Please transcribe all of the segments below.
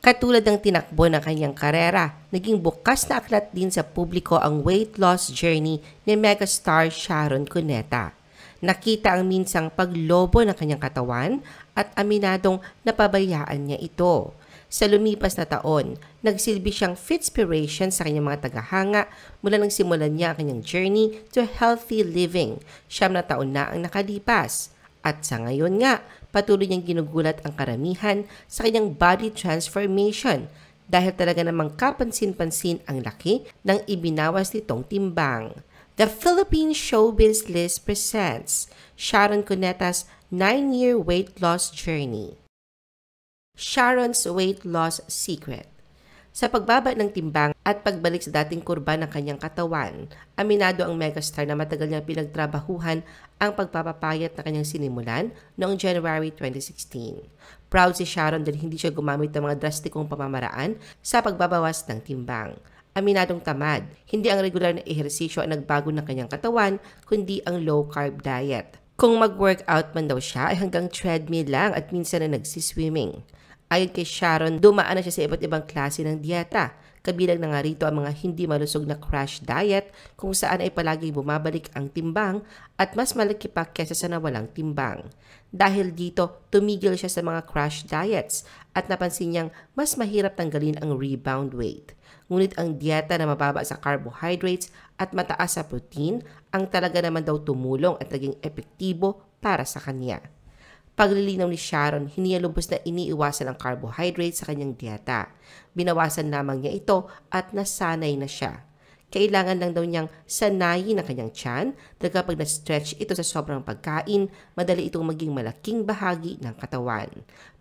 Katulad ng tinakbo ng kanyang karera, naging bukas na aklat din sa publiko ang weight loss journey ni megastar Sharon Cuneta. Nakita ang minsang paglobo ng kanyang katawan at aminadong napabayaan niya ito. Sa lumipas na taon, nagsilbi siyang fitspiration sa kanyang mga tagahanga mula nang simulan niya ang kanyang journey to healthy living. 7 na taon na ang nakalipas. At sa ngayon nga, patuloy niyang ginugulat ang karamihan sa kanyang body transformation dahil talaga namang kapansin-pansin ang laki ng ibinawas nitong timbang. The Philippine Showbiz List presents Sharon Cuneta's 9-year weight loss journey. Sharon's weight loss secret. Sa pagbaba ng timbang at pagbalik sa dating kurba ng kanyang katawan, aminado ang megastar na matagal niyang pinagtrabahuhan ang pagpapapayat na kanyang sinimulan noong January 2016. Proud si Sharon dahil hindi siya gumamit ng mga drastikong pamamaraan sa pagbabawas ng timbang. Aminadong tamad, hindi ang regular na ehersisyo ang nagbago ng kanyang katawan, kundi ang low-carb diet. Kung mag-workout man daw siya ay hanggang treadmill lang at minsan na nagsiswimming. Ayon kay Sharon, dumaan na siya sa iba't ibang klase ng dieta. Kabilang na nga rito ang mga hindi malusog na crash diet kung saan ay palaging bumabalik ang timbang at mas malaki pa kesa sa nawalang timbang. Dahil dito, tumigil siya sa mga crash diets at napansin niyang mas mahirap tanggalin ang rebound weight. Ngunit ang dieta na mababa sa carbohydrates at mataas sa protein ang talaga naman daw tumulong at naging epektibo para sa kanya. Paglilinaw ni Sharon, hindi niya lubos na iniiwasan ang carbohydrates sa kanyang dieta. Binawasan lamang niya ito at nasanay na siya. Kailangan lang daw niyang sanayin ang kanyang tiyan dahil kapag na-stretch ito sa sobrang pagkain, madali itong maging malaking bahagi ng katawan.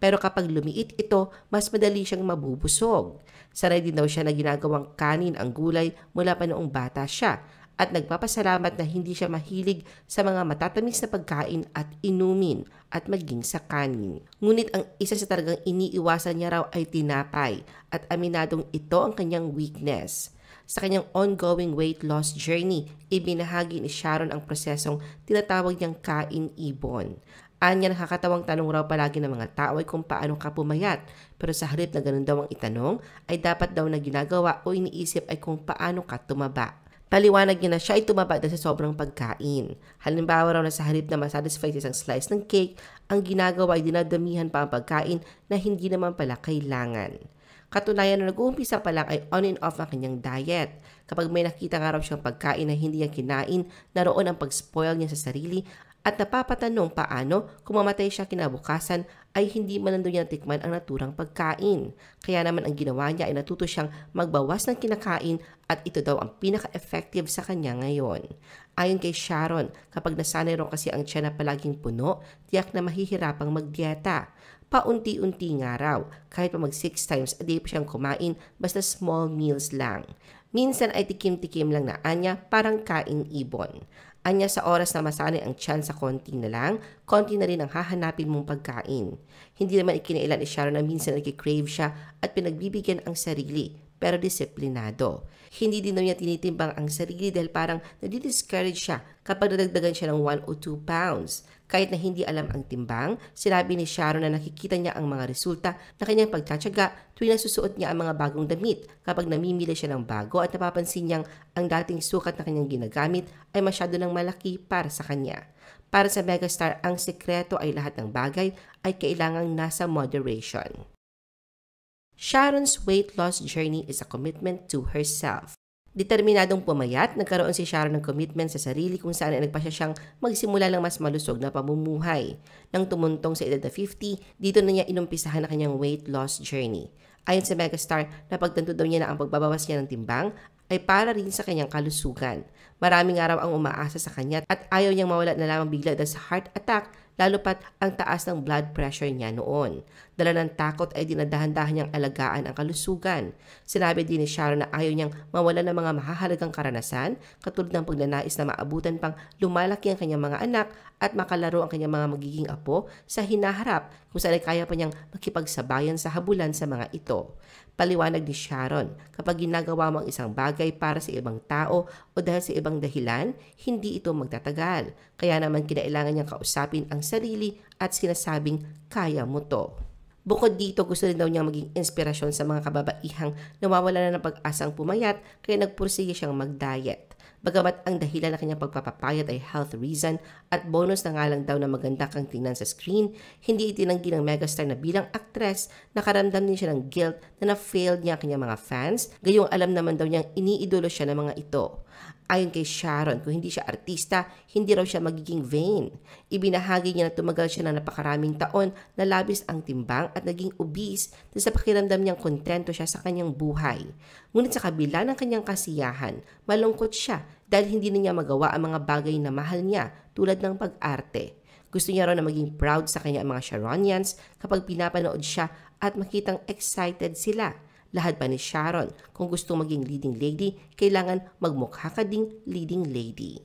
Pero kapag lumiit ito, mas madali siyang mabubusog. Sanay din daw siya na ginagawang kanin ang gulay mula pa noong bata siya at nagpapasalamat na hindi siya mahilig sa mga matatamis na pagkain at inumin at maging sa kanin. Ngunit ang isa sa talagang iniiwasan niya raw ay tinapay at aminadong ito ang kanyang weakness. Sa kanyang ongoing weight loss journey, ibinahagi ni Sharon ang prosesong tinatawag niyang kain-ibon. Anya, nakakatawang tanong raw palagi ng mga tao ay kung paano ka pumayat, pero sa halip na ganun daw ang itanong, ay dapat daw na ginagawa o iniisip ay kung paano ka tumaba. Paliwanag niya na siya ay tumaba dahil sa sobrang pagkain. Halimbawa raw na sa halip na masatisfy isang slice ng cake, ang ginagawa ay dinadamihan pa ang pagkain na hindi naman pala kailangan. Katunayan na nag-uumpisa pa lang ay on and off ang kanyang diet. Kapag may nakita nga raw siyang pagkain na hindi niya kinain, naroon ang pag-spoil niya sa sarili at napapatanong paano kung mamatay siya kinabukasan ay hindi man niya natikman ang naturang pagkain. Kaya naman ang ginawa niya ay natuto siyang magbawas ng kinakain at ito daw ang pinaka-effective sa kanya ngayon. Ayon kay Sharon, kapag nasanay raw kasi ang tiyan na palaging puno, tiyak na mahihirapang magdieta. Paunti-unti nga raw, kahit pa mag 6 times a day pa siyang kumain, basta small meals lang. Minsan ay tikim-tikim lang na anya, parang kain-ibon. Anya, sa oras na masanay ang tiyan sa konti na lang, konti na rin ang hahanapin mong pagkain. Hindi naman ikinailan ni Sharon na minsan nagkikrave siya at pinagbibigyan ang sarili, pero disiplinado. Hindi din niya tinitimbang ang sarili dahil parang nadi-discourage siya kapag nadagdagan siya ng 1 o 2 pounds. Kahit na hindi alam ang timbang, sinabi ni Sharon na nakikita niya ang mga resulta na kanyang pagtatyaga tuwing nasusuot niya ang mga bagong damit kapag namimili siya ng bago at napapansin niyang ang dating sukat na kanyang ginagamit ay masyado ng malaki para sa kanya. Para sa megastar, ang sekreto ay lahat ng bagay ay kailangang nasa moderation. Sharon's weight loss journey is a commitment to herself. Determinadong pumayat, nagkaroon si Sharon ng commitment sa sarili kung saan ay nagpasya siyang magsimula ng mas malusog na pamumuhay. Nang tumuntong sa edad na 50, dito na niya inumpisahan ang kanyang weight loss journey. Ayon sa megastar, napagtanto daw niya na ang pagbabawas niya ng timbang ay para rin sa kanyang kalusugan. Maraming araw ang umaasa sa kanya at ayaw niyang mawala na lamang bigla dahil sa heart attack, lalo pat ang taas ng blood pressure niya noon. Dala ng takot ay dinadahan-dahan niyang alagaan ang kalusugan. Sinabi din ni Sharon na ayaw niyang mawala ng mga mahahalagang karanasan, katulad ng pagnanais na maabutan pang lumalaki ang kanyang mga anak at makalaro ang kanyang mga magiging apo sa hinaharap kung saan ay kaya pa niyang makipagsabayan sa habulan sa mga ito. Paliwanag ni Sharon, kapag ginagawa mo ang isang bagay para sa ibang tao o dahil sa ibang dahilan, hindi ito magtatagal. Kaya naman kinailangan niyang kausapin ang sarili at sinasabing kaya mo to. Bukod dito, gusto rin daw niyang maging inspirasyon sa mga kababaihang nawawala na ng pag-asang pumayat kaya nagpursige siyang mag-diet. Bagamat ang dahilan ng kanyang pagpapapayat ay health reason at bonus na nga lang daw na maganda kang tingnan sa screen, hindi itinanggi ng megastar na bilang aktres, nakaramdam din siya ng guilt na na-failed niya ang kanyang mga fans, gayong alam naman daw niyang iniidolo siya ng mga ito. Ayon kay Sharon, kung hindi siya artista, hindi raw siya magiging vain. Ibinahagi niya na tumagal siya ng napakaraming taon na labis ang timbang at naging obese dahil sa pakiramdam niyang kontento siya sa kanyang buhay. Ngunit sa kabila ng kanyang kasiyahan, malungkot siya dahil hindi na niya magawa ang mga bagay na mahal niya tulad ng pag-arte. Gusto niya raw na maging proud sa kanya ang mga Sharonians kapag pinapanood siya at makitang excited sila. Lahat pa ni Sharon, kung gusto maging leading lady, kailangan magmukha ka ding leading lady.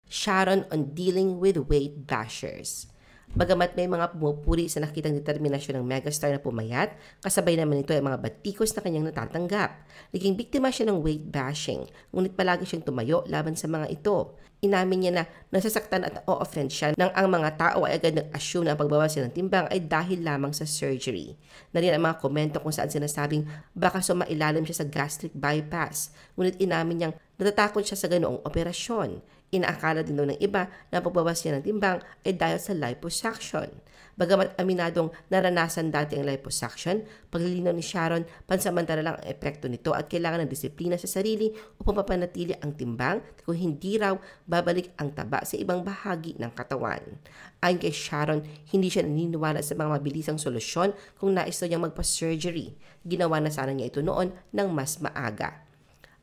Sharon on dealing with weight bashers. Bagamat may mga pumupuri sa nakitang determinasyon ng megastar na pumayat, kasabay naman ito ay mga batikos na kanyang natatanggap. Naging biktima siya ng weight bashing, ngunit palagi siyang tumayo laban sa mga ito. Inamin niya na nasasaktan at o-offend siya nang ang mga tao ay agad nag-assume na ang pagbawas ng timbang ay dahil lamang sa surgery. Nariyan ang mga komento kung saan sinasabing baka sumailalim siya sa gastric bypass, ngunit inamin niyang natatakot siya sa ganoong operasyon. Inaakala din daw ng iba na ang pagbawas niya ng timbang ay dahil sa liposuction. Bagamat aminadong naranasan dati ang liposuction, paglilinaw ni Sharon, pansamantala lang ang epekto nito at kailangan ng disiplina sa sarili upang mapanatili ang timbang kung hindi raw babalik ang taba sa ibang bahagi ng katawan. Ayon kay Sharon, hindi siya naniniwala sa mga mabilisang solusyon kung nais niyang magpa-surgery. Ginawa na sana niya ito noon ng mas maaga.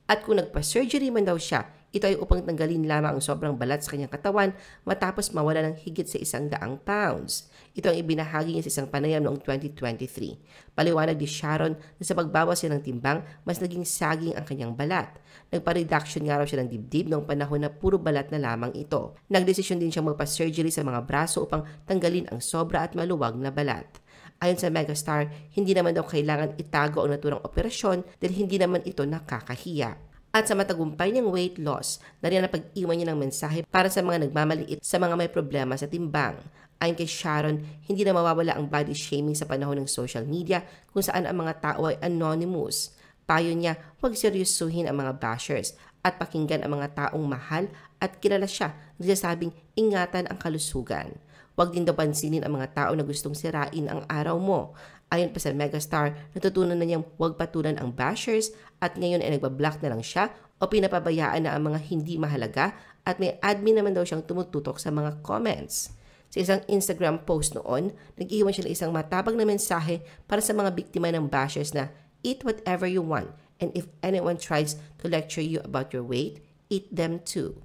At kung nagpa-surgery man daw siya, ito ay upang tanggalin lamang ang sobrang balat sa kanyang katawan matapos mawala ng higit sa 100 pounds. Ito ang ibinahagi niya sa isang panayam noong 2023. Paliwanag ni Sharon na sa pagbawas niya ng timbang, mas naging saging ang kanyang balat. Nagpa-reduction nga raw siya ng dibdib noong panahon na puro balat na lamang ito. Nagdesisyon din siyang magpa-surgery sa mga braso upang tanggalin ang sobra at maluwag na balat. Ayon sa megastar, hindi naman daw kailangan itago ang naturang operasyon dahil hindi naman ito nakakahiya. At sa matagumpay niyang weight loss, nariyan ang pag-iwan niya ng mensahe para sa mga nagmamaliit sa mga may problema sa timbang. Ayon kay Sharon, hindi na mawawala ang body shaming sa panahon ng social media kung saan ang mga tao ay anonymous. Payo niya, huwag seryosuhin ang mga bashers at pakinggan ang mga taong mahal at kilala siya, nagsasabing ingatan ang kalusugan. Huwag din daw pansinin ang mga tao na gustong sirain ang araw mo. Ayon pa sa megastar, natutunan na niyang huwag patulan ang bashers at ngayon ay nagbablock na lang siya o pinapabayaan na ang mga hindi mahalaga at may admin naman daw siyang tumututok sa mga comments. Sa isang Instagram post noon, nag-iwan siya ng isang matabang na mensahe para sa mga biktima ng bashers na eat whatever you want and if anyone tries to lecture you about your weight, eat them too.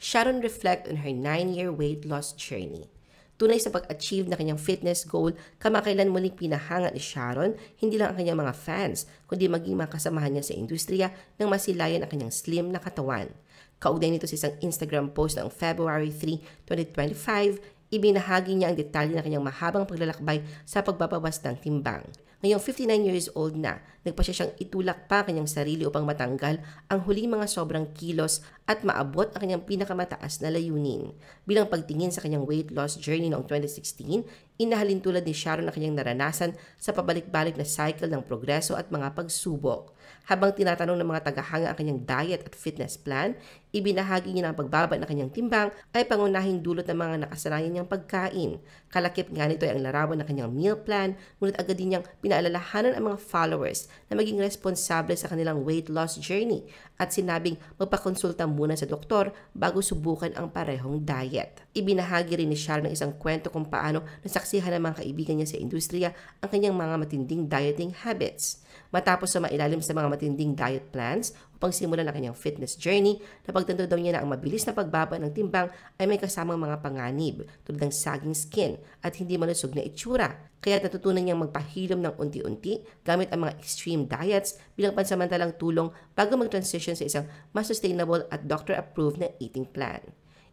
Sharon reflect on her 9-year weight loss journey. Tunay sa pag-achieve na kanyang fitness goal, kamakailan muling pinahanga ni Sharon hindi lang ang kanyang mga fans, kundi maging mga kasamahan niya sa industriya nang masilayan ang kanyang slim na katawan. Kaugnay nito sa isang Instagram post noong February 3, 2025, ibinahagi niya ang detalye ng kanyang mahabang paglalakbay sa pagbabawas ng timbang. Ngayong 59 years old na, nagpasya siyang itulak pa kanyang sarili upang matanggal ang huling mga sobrang kilos at maabot ang kanyang pinakamataas na layunin. Bilang pagtingin sa kanyang weight loss journey noong 2016, inahalin tulad ni Sharon na kanyang naranasan sa pabalik-balik na cycle ng progreso at mga pagsubok. Habang tinatanong ng mga tagahanga ang kanyang diet at fitness plan, ibinahagi niya na ang pagbaba ng kanyang timbang ay pangunahing dulot ng mga nakasanayan niyang pagkain. Kalakip nga nito ay ang larawan ng kanyang meal plan, ngunit agad din niyang pinaalalahanan ang mga followers na maging responsable sa kanilang weight loss journey at sinabing magpakonsulta muna sa doktor bago subukan ang parehong diet. Ibinahagi rin ni Sharon ng isang kwento kung paano nasaksihan ng mga kaibigan niya sa industriya ang kanyang mga matinding dieting habits. Matapos sa mailalim sa mga matinding diet plans upang simulan ang kanyang fitness journey, napagtanto daw niya na ang mabilis na pagbaba ng timbang ay may kasamang mga panganib tulad ng saging skin at hindi malusog na itsura. Kaya natutunan niyang magpahilom ng unti-unti gamit ang mga extreme diets bilang pansamantalang tulong bago mag-transition sa isang mas sustainable at doctor-approved na eating plan.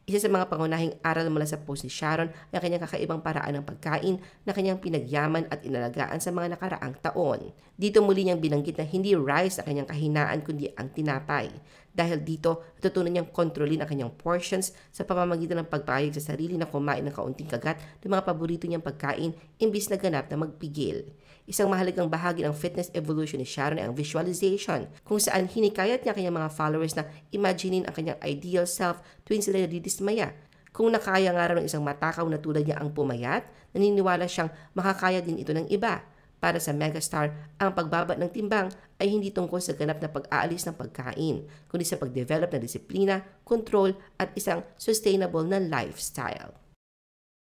Isa sa mga pangunahing aral mula sa post ni Sharon ay ang kanyang kakaibang paraan ng pagkain na kanyang pinagyaman at inalagaan sa mga nakaraang taon. Dito muli niyang binanggit na hindi rice ang kanyang kahinaan kundi ang tinapay. Dahil dito, natutunan niyang kontrolin ang kanyang portions sa pamamagitan ng pagpayag sa sarili na kumain ng kaunting kagat ng mga paborito niyang pagkain imbis na ganap na magpigil. Isang mahalagang bahagi ng fitness evolution ni Sharon ay ang visualization, kung saan hinikayat niya kanyang mga followers na imaginein ang kanyang ideal self tuwing sila nadidismaya. Kung nakaya nga raw ng isang matakaw na tulad niya ang pumayat, naniniwala siyang makakaya din ito ng iba. Para sa megastar, ang pagbaba ng timbang ay hindi tungkol sa ganap na pag-aalis ng pagkain, kundi sa pagdevelop ng disiplina, control at isang sustainable na lifestyle.